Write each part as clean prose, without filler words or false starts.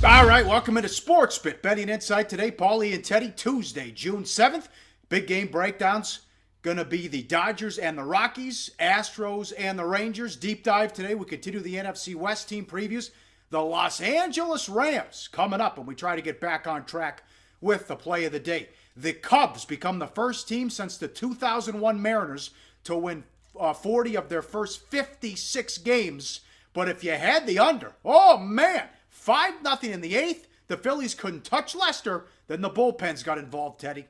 All right, welcome into Sports Bit Betting Insight today. Pauly and Teddy, Tuesday, June 7th. Big game breakdowns. Going to be the Dodgers and the Rockies, Astros and the Rangers. Deep dive today. We continue the NFC West team previews. The Los Angeles Rams coming up, and we try to get back on track with the play of the day. The Cubs become the first team since the 2001 Mariners to win 40 of their first 56 games. But if you had the under, oh man, 5-0 in the eighth. The Phillies couldn't touch Lester. Then the bullpens got involved, Teddy.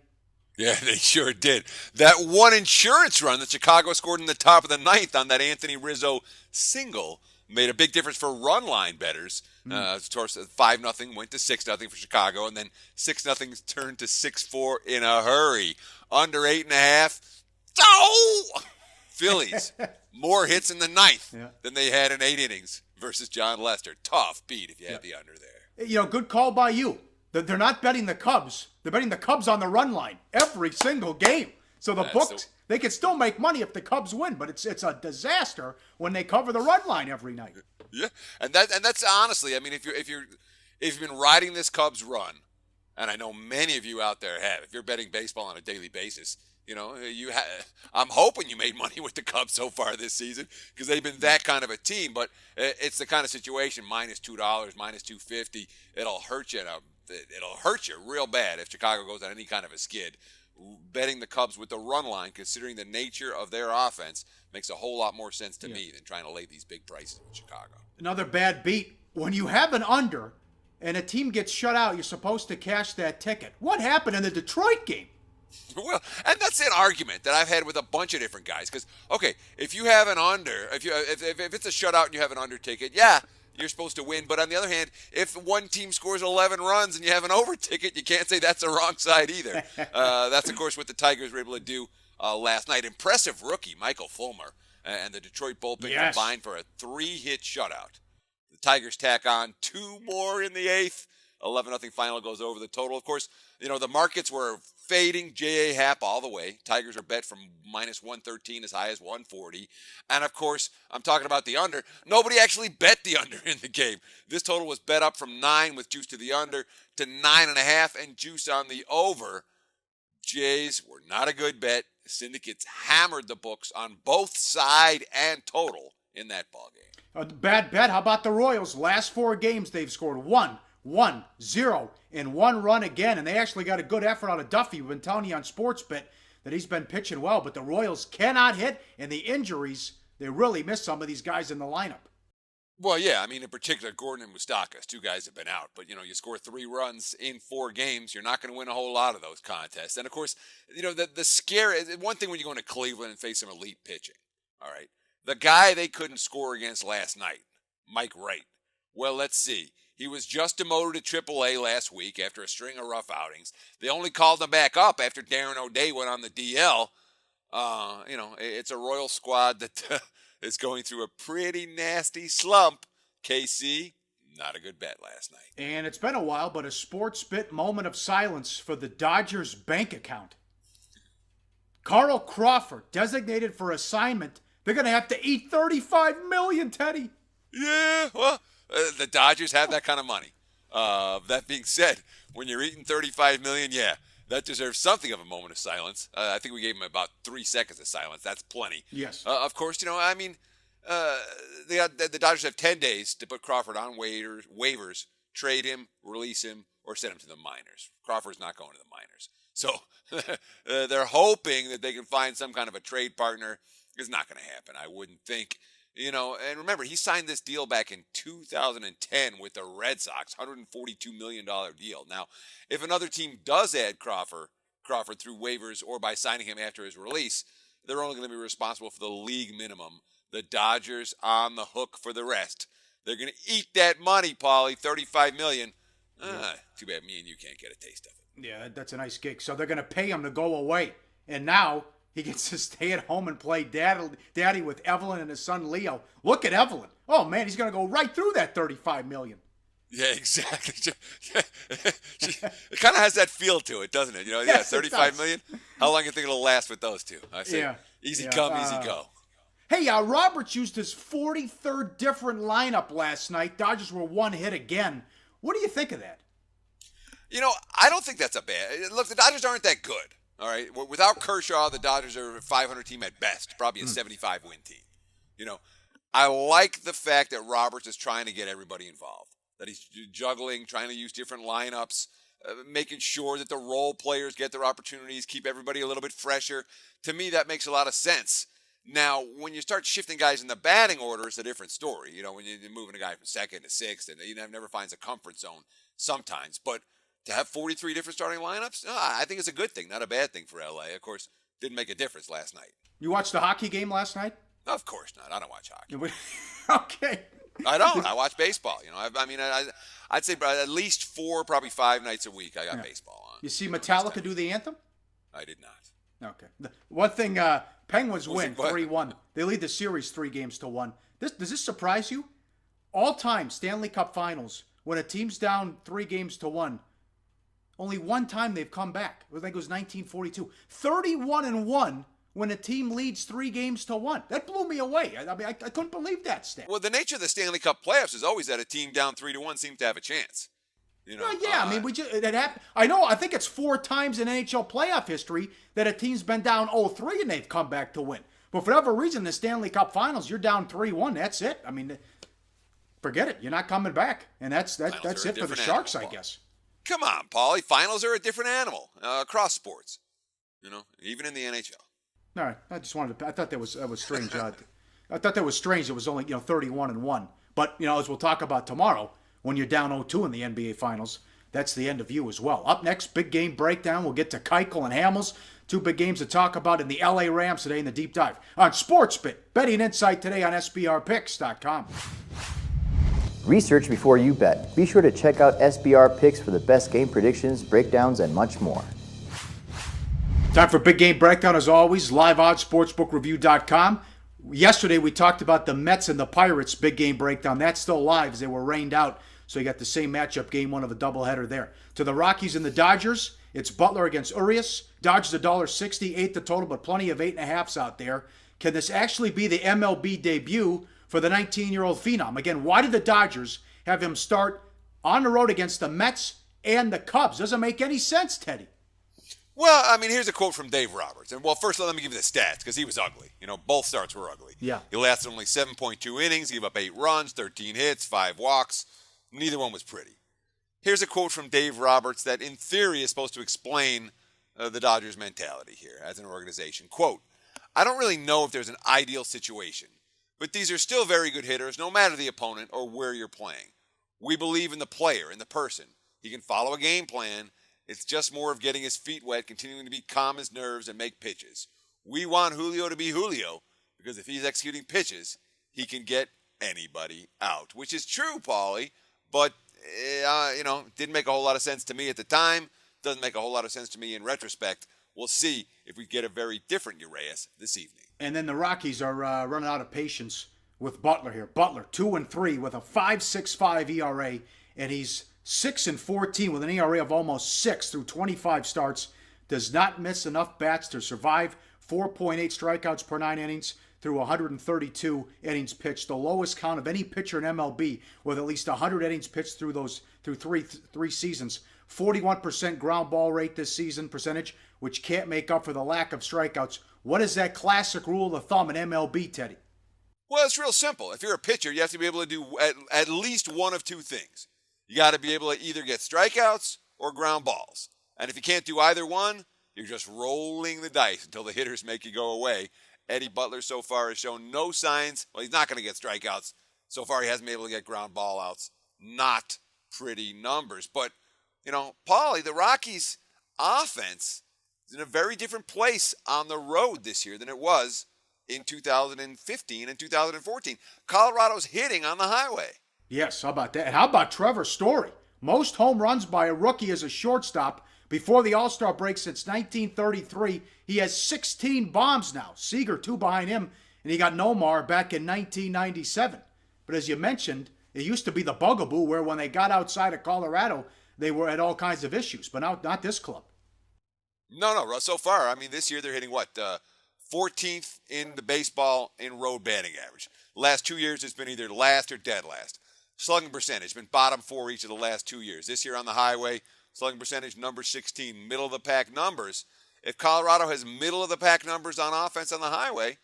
Yeah, they sure did. That one insurance run that Chicago scored in the top of the ninth on that Anthony Rizzo single made a big difference for run line bettors. Of course, 5-0 went to 6-0 for Chicago, and then 6-0 turned to 6-4 in a hurry. Under 8.5. Oh! Phillies, more hits in the ninth than they had in 8 innings versus John Lester. Tough beat if you had the under there. You know, good call by you. They're not betting the Cubs. They're betting the Cubs on the run line every single game. So the books, they can still make money if the Cubs win, but it's a disaster when they cover the run line every night. Yeah, and that's honestly, I mean, if you've been riding this Cubs run, and I know many of you out there have, if you're betting baseball on a daily basis, you know, I'm hoping you made money with the Cubs so far this season because they've been that kind of a team. But it's the kind of situation, -$2, -250, it'll hurt you. It'll hurt you real bad if Chicago goes on any kind of a skid. Betting the Cubs with the run line, considering the nature of their offense, makes a whole lot more sense to me than trying to lay these big prices with Chicago. Another bad beat. When you have an under and a team gets shut out, you're supposed to cash that ticket. What happened in the Detroit game? Well, and that's an argument that I've had with a bunch of different guys. Because, okay, if you have an under, if it's a shutout and you have an under ticket, yeah, you're supposed to win. But on the other hand, if one team scores 11 runs and you have an over ticket, you can't say that's the wrong side either. That's, of course, what the Tigers were able to do last night. Impressive rookie, Michael Fulmer, and the Detroit bullpen combined for a 3-hit shutout. The Tigers tack on 2 more in the eighth. 11-0 final goes over the total. Of course, you know, the markets were fading J.A. Happ all the way. Tigers are bet from -113 as high as 140. And, of course, I'm talking about the under. Nobody actually bet the under in the game. This total was bet up from 9 with juice to the under to 9.5 and juice on the over. Jays were not a good bet. Syndicates hammered the books on both side and total in that ballgame. A bad bet. How about the Royals? Last 4 games, they've scored 1, 0, and 1 run again. And they actually got a good effort out of Duffy. We've been telling you on Sportsbet that he's been pitching well, but the Royals cannot hit, and the injuries, they really miss some of these guys in the lineup. Well, yeah, I mean, in particular, Gordon and Moustakas, 2 guys have been out. But, you know, you score 3 runs in 4 games, you're not going to win a whole lot of those contests. And, of course, you know, the scare, one thing when you go into Cleveland and face some elite pitching, all right, the guy they couldn't score against last night, Mike Wright. Well, let's see. He was just demoted to AAA last week after a string of rough outings. They only called him back up after Darren O'Day went on the DL. You know, it's a Royal squad that is going through a pretty nasty slump. KC, not a good bet last night. And it's been a while, but a sports bit moment of silence for the Dodgers bank account. Carl Crawford, designated for assignment. They're going to have to eat $35 million, Teddy. Yeah, well, the Dodgers have that kind of money. That being said, when you're eating $35 million, yeah, that deserves something of a moment of silence. I think we gave him about 3 seconds of silence. That's plenty. Yes. Of course, you know, I mean, the Dodgers have 10 days to put Crawford on waivers, trade him, release him, or send him to the minors. Crawford's not going to the minors. So they're hoping that they can find some kind of a trade partner. It's not going to happen, I wouldn't think. You know, and remember, he signed this deal back in 2010 with the Red Sox, $142 million deal. Now, if another team does add Crawford through waivers or by signing him after his release, they're only going to be responsible for the league minimum. The Dodgers on the hook for the rest. They're going to eat that money, Pauly, $35 million. Too bad me and you can't get a taste of it. Yeah, that's a nice gig. So they're going to pay him to go away. And now he gets to stay at home and play daddy with Evelyn and his son Leo. Look at Evelyn. Oh, man, he's going to go right through that $35 million. Yeah, exactly. It kind of has that feel to it, doesn't it? You know, yes, $35 million. How long do you think it'll last with those two? I say, easy come, easy go. Hey, Roberts used his 43rd different lineup last night. Dodgers were 1 hit again. What do you think of that? I don't think that's a bad. Look, the Dodgers aren't that good. All right, without Kershaw, the Dodgers are a 500 team at best, probably a 75 win team. I like the fact that Roberts is trying to get everybody involved. That he's juggling, trying to use different lineups, making sure that the role players get their opportunities, keep everybody a little bit fresher. To me, that makes a lot of sense. Now, when you start shifting guys in the batting order, it's a different story. When you're moving a guy from second to sixth, and he never finds a comfort zone sometimes. But to have 43 different starting lineups, I think it's a good thing, not a bad thing for LA. Of course, didn't make a difference last night. You watched the hockey game last night? Of course not. I don't watch hockey. Okay. I don't. I watch baseball. I'd say at least 4, probably 5 nights a week I got baseball on. You see Metallica do the anthem? I did not. Okay. One thing, Penguins win 3-1. They lead the series 3-1. Does this surprise you? All-time Stanley Cup Finals, when a team's down 3-1, only one time they've come back. I think it was 1942. 31-1 when a team leads 3-1. That blew me away. I couldn't believe that stat. Well, the nature of the Stanley Cup playoffs is always that a team down 3-1 seems to have a chance. It happened. I think it's 4 times in NHL playoff history that a team's been down 0-3 and they've come back to win. But for whatever reason, the Stanley Cup Finals, you're down 3-1. That's it. Forget it. You're not coming back, and that's it for the Sharks, I guess. Come on, Pauly. Finals are a different animal across sports. Even in the NHL. All right. I thought that was strange. I thought that was strange. It was only 31-1. But as we'll talk about tomorrow, when you're down 0-2 in the NBA Finals, that's the end of you as well. Up next, big game breakdown. We'll get to Keuchel and Hamels. 2 big games to talk about in the LA Rams today in the deep dive on SportsBit. Betting insight today on SBRPicks.com. Research before you bet. Be sure to check out SBR Picks for the best game predictions, breakdowns, and much more. Time for big game breakdown as always. Live on SportsBookReview.com. Yesterday we talked about the Mets and the Pirates big game breakdown. That's still live as they were rained out. So you got the same matchup, game 1 of a doubleheader there. To the Rockies and the Dodgers, it's Butler against Urias. Dodgers $1.60, 8 the total, but plenty of 8.5s out there. Can this actually be the MLB debut for the 19-year-old phenom? Again, why did the Dodgers have him start on the road against the Mets and the Cubs? Doesn't make any sense, Teddy. Well, here's a quote from Dave Roberts. And, first let me give you the stats, because he was ugly. Both starts were ugly. Yeah. He lasted only 7.2 innings, gave up 8 runs, 13 hits, 5 walks. Neither one was pretty. Here's a quote from Dave Roberts that, in theory, is supposed to explain the Dodgers' mentality here as an organization. Quote, I don't really know if there's an ideal situation, but these are still very good hitters, no matter the opponent or where you're playing. We believe in the player, in the person. He can follow a game plan. It's just more of getting his feet wet, continuing to be calm his nerves and make pitches. We want Julio to be Julio because if he's executing pitches, he can get anybody out, which is true, Pauly, but, didn't make a whole lot of sense to me at the time. Doesn't make a whole lot of sense to me in retrospect. We'll see if we get a very different Urias this evening. And then the Rockies are running out of patience with Butler here. Butler, 2-3 with a 5.65 ERA, and he's 6-14 with an ERA of almost 6 through 25 starts. Does not miss enough bats to survive. 4.8 strikeouts per 9 innings through 132 innings pitched, the lowest count of any pitcher in MLB with at least 100 innings pitched through three seasons. 41% ground ball rate this season percentage, which can't make up for the lack of strikeouts. What is that classic rule of thumb in MLB, Teddy? Well, it's real simple. If you're a pitcher, you have to be able to do at least one of 2 things. You got to be able to either get strikeouts or ground balls. And if you can't do either one, you're just rolling the dice until the hitters make you go away. Eddie Butler so far has shown no signs. Well, he's not going to get strikeouts. So far, he hasn't been able to get ground ball outs. Not pretty numbers. But, Pauly, the Rockies' offense is in a very different place on the road this year than it was in 2015 and 2014. Colorado's hitting on the highway. Yes, how about that? And how about Trevor Story? Most home runs by a rookie as a shortstop before the All-Star break since 1933. He has 16 bombs now. Seager, 2 behind him, and he got Nomar back in 1997. But as you mentioned, it used to be the bugaboo where when they got outside of Colorado, they were at all kinds of issues. But now, not this club. No. So far, this year they're hitting 14th in the baseball in road batting average. Last 2 years, it's been either last or dead last. Slugging percentage, been bottom 4 each of the last 2 years. This year on the highway, slugging percentage number 16, middle of the pack numbers. If Colorado has middle of the pack numbers on offense on the highway,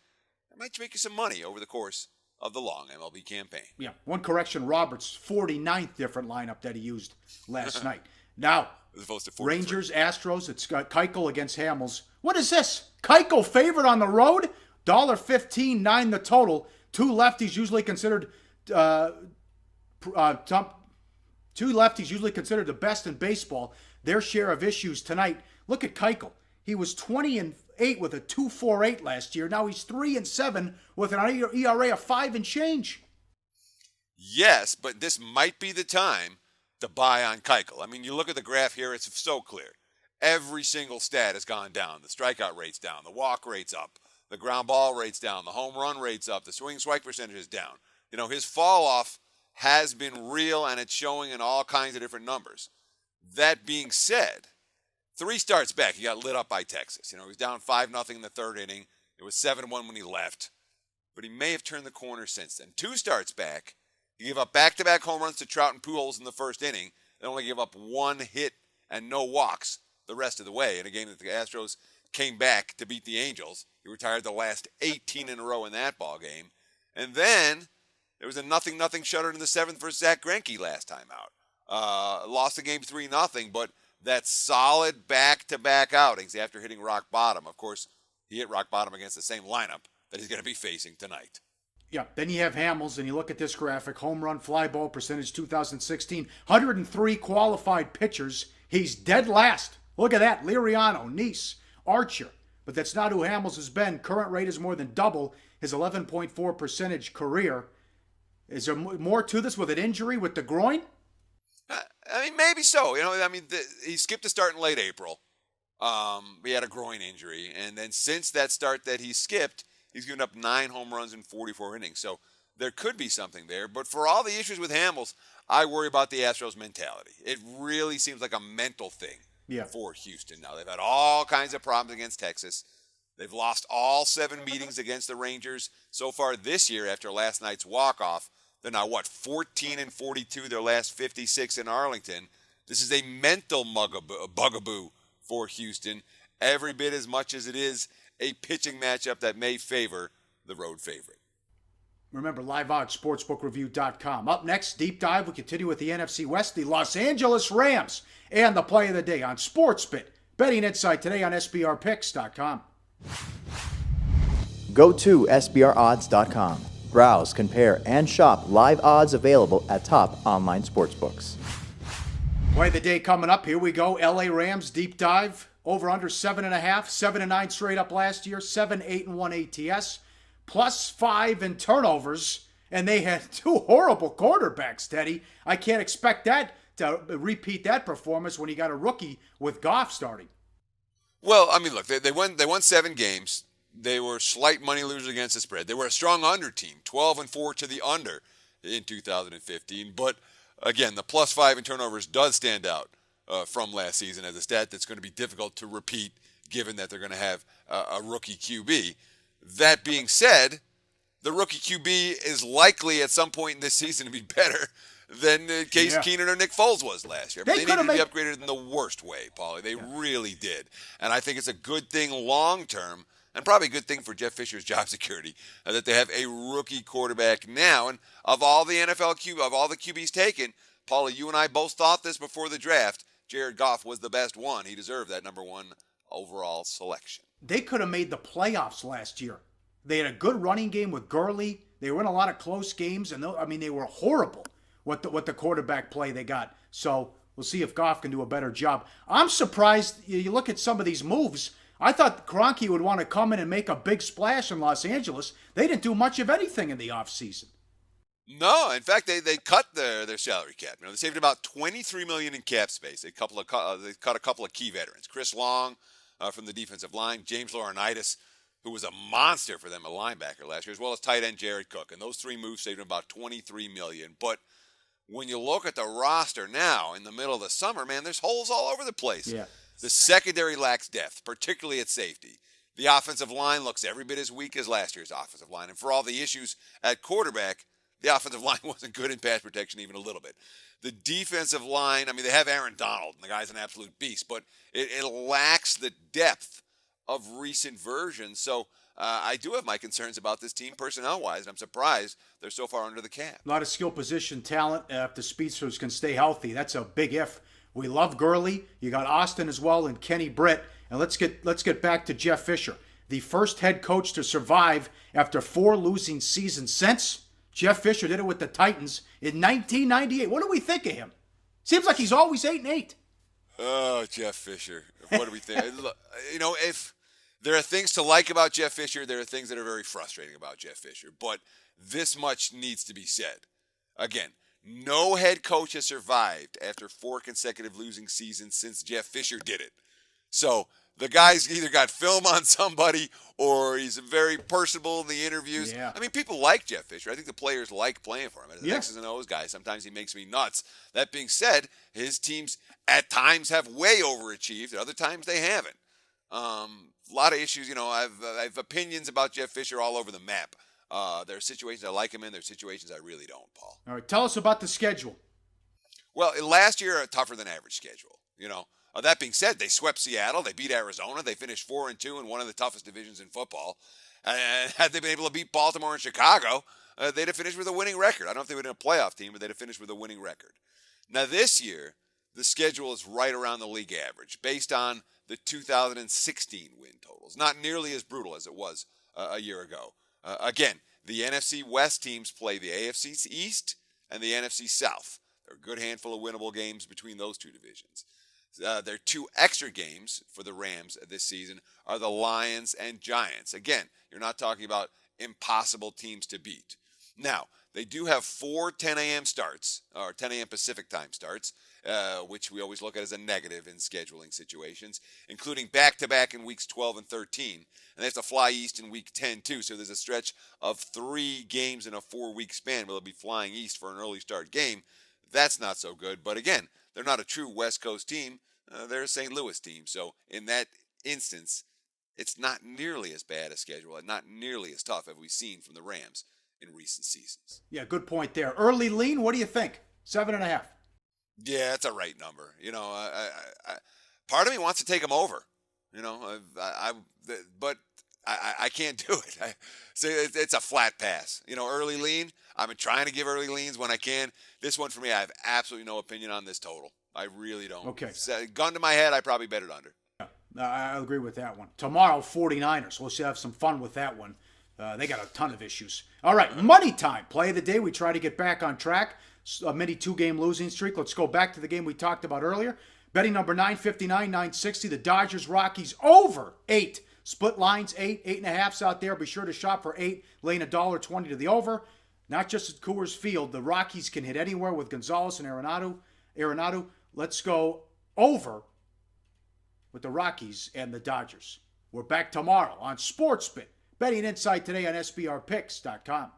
that might make you some money over the course of the long MLB campaign. Yeah, one correction, Roberts' 49th different lineup that he used last night. Now, As opposed to 43. Rangers, Astros, it's got Keuchel against Hamels. What is this? Keuchel favored on the road? $1.15, 9 the total. Two lefties usually considered the best in baseball. Their share of issues tonight. Look at Keuchel. He was 20-8 with a 2.48 last year. Now he's 3-7 with an ERA of 5 and change. Yes, but this might be the time to buy on Keuchel. I mean, you look at the graph here, it's so clear. Every single stat has gone down. The strikeout rate's down. The walk rate's up. The ground ball rate's down. The home run rate's up. The swing strike percentage is down. You know, his fall off has been real, and it's showing in all kinds of different numbers. That being said, 3 starts back, he got lit up by Texas. You know, he was down 5-0 in the third inning. It was 7-1 when he left. But he may have turned the corner since then. 2 starts back. He gave up back-to-back home runs to Trout and Pujols in the first inning. They only gave up 1 hit and no walks the rest of the way in a game that the Astros came back to beat the Angels. He retired the last 18 in a row in that ball game. And then there was a 0-0 shutout in the 7th for Zach Greinke last time out. Lost the game 3-0, but that solid back-to-back outings after hitting rock bottom. Of course, he hit rock bottom against the same lineup that he's going to be facing tonight. Yeah, then you have Hamels, and you look at this graphic, home run, fly ball percentage 2016, 103 qualified pitchers. He's dead last. Look at that, Liriano, Neese, Archer. But that's not who Hamels has been. Current rate is more than double his 11.4 percentage career. Is there more to this with an injury with the groin? I mean, maybe so. You know, I mean, he skipped a start in late April. He had a groin injury. And then since that start that he skipped, he's given up 9 home runs in 44 innings. So there could be something there. But for all the issues with Hamels, I worry about the Astros' mentality. It really seems like a mental thing for Houston now. They've had all kinds of problems against Texas. They've lost all 7 meetings against the Rangers so far this year after last night's walk-off. They're now, 14-42, their last 56 in Arlington. This is a mental bugaboo for Houston, every bit as much as it is a pitching matchup that may favor the road favorite. Remember, live odds, sportsbookreview.com. Up next, deep dive. We continue with the NFC West, the Los Angeles Rams, and the play of the day on SportsBit. Betting insight today on SBRpicks.com. Go to SBRodds.com. Browse, compare, and shop live odds available at top online sportsbooks. Play of the day coming up. Here we go. LA Rams deep dive. Over under 7.5. 7-9 straight up last year. 7-8-1 ATS. +5 in turnovers. And they had 2 horrible quarterbacks, Teddy. I can't expect that to repeat that performance when you got a rookie with Goff starting. Well, I mean, look, they won 7 games. They were slight money losers against the spread. They were a strong under team, 12-4 to the under in 2015. But again, the +5 in turnovers does stand out from last season as a stat that's going to be difficult to repeat, given that they're going to have a rookie QB. That being said, the rookie QB is likely at some point in this season to be better than Case Keenum or Nick Foles was last year. But they needed to be upgraded in the worst way, Pauly. They really did. And I think it's a good thing long term, and probably a good thing for Jeff Fisher's job security, that they have a rookie quarterback now. And of all the of all the QBs taken, Pauly, you and I both thought this before the draft, Jared Goff was the best one. He deserved that number 1 overall selection. They could have made the playoffs last year. They had a good running game with Gurley. They were in a lot of close games, and they were horrible what the quarterback play they got. So we'll see if Goff can do a better job. I'm surprised. You look at some of these moves. I thought Kroenke would want to come in and make a big splash in Los Angeles. They didn't do much of anything in the offseason. No, in fact, they cut their salary cap. You know, they saved about $23 million in cap space. They cut a couple of key veterans: Chris Long from the defensive line, James Laurinaitis, who was a monster for them at linebacker last year, as well as tight end Jared Cook. And those 3 moves saved them about $23 million. But when you look at the roster now in the middle of the summer, man, there's holes all over the place. Yeah. The secondary lacks depth, particularly at safety. The offensive line looks every bit as weak as last year's offensive line. And for all the issues at quarterback, the offensive line wasn't good in pass protection even a little bit. The defensive line, I mean, they have Aaron Donald, and the guy's an absolute beast, but it lacks the depth of recent versions. So I do have my concerns about this team personnel-wise, and I'm surprised they're so far under the cap. A lot of skill position talent if the speedsters can stay healthy. That's a big if. We love Gurley. You got Austin as well and Kenny Britt. And let's get back to Jeff Fisher, the first head coach to survive after 4 losing seasons since. Jeff Fisher did it with the Titans in 1998. What do we think of him? Seems like he's always 8-8. Oh, Jeff Fisher. What do we think? If there are things to like about Jeff Fisher, there are things that are very frustrating about Jeff Fisher. But this much needs to be said. Again, no head coach has survived after 4 consecutive losing seasons since Jeff Fisher did it. So the guy's either got film on somebody or he's very personable in the interviews. Yeah. I mean, people like Jeff Fisher. I think the players like playing for him. As an Yeah. X's and O's guy, sometimes he makes me nuts. That being said, his teams at times have way overachieved. At other times they haven't. A lot of issues. I have opinions about Jeff Fisher all over the map. There are situations I like him in. There are situations I really don't, Paul. All right, tell us about the schedule. Well, last year, a tougher than average schedule. That being said, they swept Seattle. They beat Arizona. They finished 4-2 in one of the toughest divisions in football. And had they been able to beat Baltimore and Chicago, they'd have finished with a winning record. I don't know if they would have been a playoff team, but they'd have finished with a winning record. Now, this year, the schedule is right around the league average based on the 2016 win totals. Not nearly as brutal as it was a year ago. Again, the NFC West teams play the AFC East and the NFC South. There are a good handful of winnable games between those two divisions. Their 2 extra games for the Rams this season are the Lions and Giants. Again, you're not talking about impossible teams to beat. Now, they do have 4 10 a.m. starts, or 10 a.m. Pacific time starts, which we always look at as a negative in scheduling situations, including back-to-back in weeks 12 and 13. And they have to fly east in week 10, too, so there's a stretch of 3 games in a 4-week span where they'll be flying east for an early start game. That's not so good, but again, they're not a true West Coast team. They're a St. Louis team. So in that instance, it's not nearly as bad a schedule and not nearly as tough as we've seen from the Rams in recent seasons. Yeah, good point there. Early lean, what do you think? 7.5. Yeah, that's a right number. Part of me wants to take them over. But I can't do it. It's a flat pass. Early lean. I've been trying to give early leans when I can. This one for me, I have absolutely no opinion on this total. I really don't. Okay. Gun to my head, I probably bet it under. I agree with that one. Tomorrow, 49ers. We'll have some fun with that one. They got a ton of issues. All right, money time. Play of the day. We try to get back on track. A mini 2-game losing streak. Let's go back to the game we talked about earlier. Betting number 959, 960. The Dodgers, Rockies over 8. Split lines 8.5's out there. Be sure to shop for 8. Laying $1.20 to the over. Not just at Coors Field. The Rockies can hit anywhere with Gonzalez and Arenado. Let's go over with the Rockies and the Dodgers. We're back tomorrow on SportsBit. Betting Insight today on SBRPicks.com.